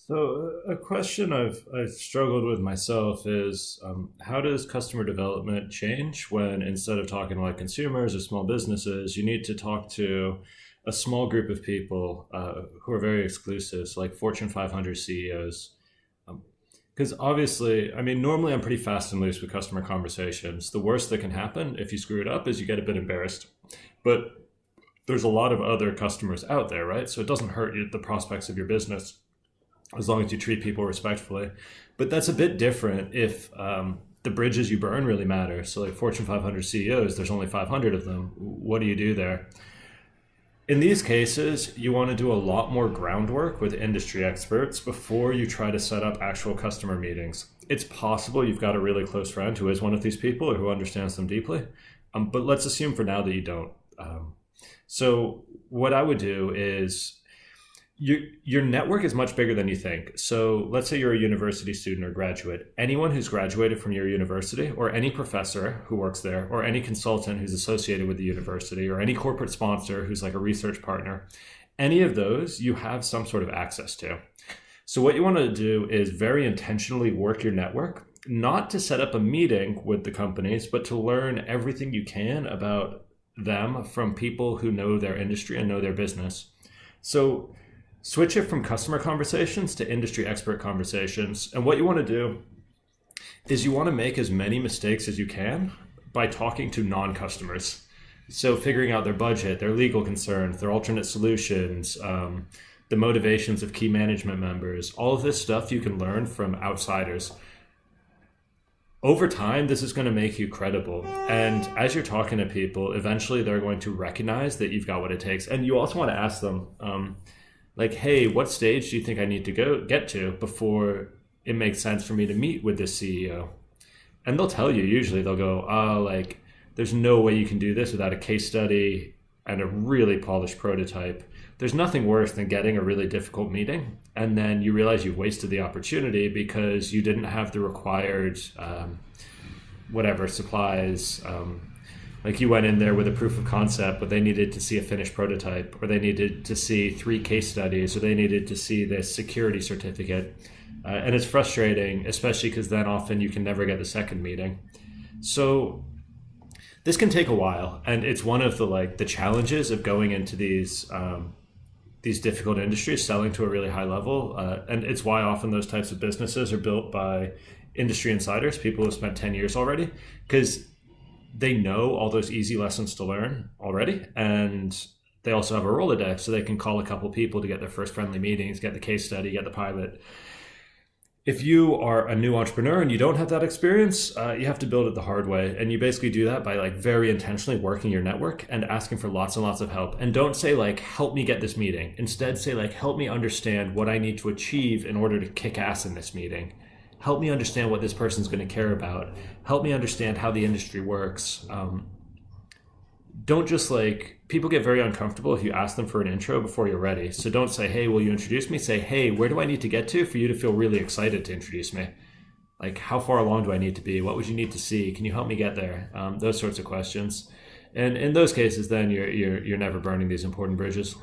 So a question I've struggled with myself is how does customer development change when instead of talking to like consumers or small businesses, you need to talk to a small group of people who are very exclusive, so like Fortune 500 CEOs. Because obviously, I mean, normally I'm pretty fast and loose with customer conversations. The worst that can happen if you screw it up is you get a bit embarrassed. But there's a lot of other customers out there, right? So it doesn't hurt you, the prospects of your business as long as you treat people respectfully. But that's a bit different if the bridges you burn really matter. So, like Fortune 500 CEOs, there's only 500 of them. What do you do there? In these cases, you want to do a lot more groundwork with industry experts before you try to set up actual customer meetings. It's possible you've got a really close friend who is one of these people or who understands them deeply, but let's assume for now that you don't. So, what I would do is your network is much bigger than you think. So let's say you're a university student or graduate. Anyone who's graduated from your university, or any professor who works there, or any consultant who's associated with the university, or any corporate sponsor who's like a research partner, any of those you have some sort of access to. So what you want to do is very intentionally work your network, not to set up a meeting with the companies, but to learn everything you can about them from people who know their industry and know their business. So switch it from customer conversations to industry expert conversations. And what you want to do is you want to make as many mistakes as you can by talking to non-customers. So figuring out their budget, their legal concerns, their alternate solutions, the motivations of key management members, all of this stuff you can learn from outsiders. Over time, this is going to make you credible. And as you're talking to people, eventually they're going to recognize that you've got what it takes. And you also want to ask them, like, hey, what stage do you think I need to get to before it makes sense for me to meet with this CEO? And they'll tell you, usually they'll go, like, there's no way you can do this without a case study and a really polished prototype. There's nothing worse than getting a really difficult meeting and then you realize you've wasted the opportunity because you didn't have the required supplies. Like you went in there with a proof of concept, but they needed to see a finished prototype, or they needed to see 3 case studies, or they needed to see this security certificate. And it's frustrating, especially because then often you can never get the second meeting. So this can take a while, and it's one of the challenges of going into these difficult industries, selling to a really high level. And it's why often those types of businesses are built by industry insiders, people who spent 10 years already, because they know all those easy lessons to learn already, and they also have a Rolodex, so they can call a couple people to get their first friendly meetings, get the case study, get the pilot. If you are a new entrepreneur and you don't have that experience, you have to build it the hard way, and you basically do that by very intentionally working your network and asking for lots and lots of help. And don't say help me get this meeting. Instead, say help me understand what I need to achieve in order to kick ass in this meeting. Help me understand what this person's going to care about. Help me understand how the industry works. Don't just people get very uncomfortable if you ask them for an intro before you're ready. So don't say, hey, will you introduce me? Say, hey, where do I need to get to for you to feel really excited to introduce me? How far along do I need to be? What would you need to see? Can you help me get there? Those sorts of questions. And in those cases, then you're never burning these important bridges.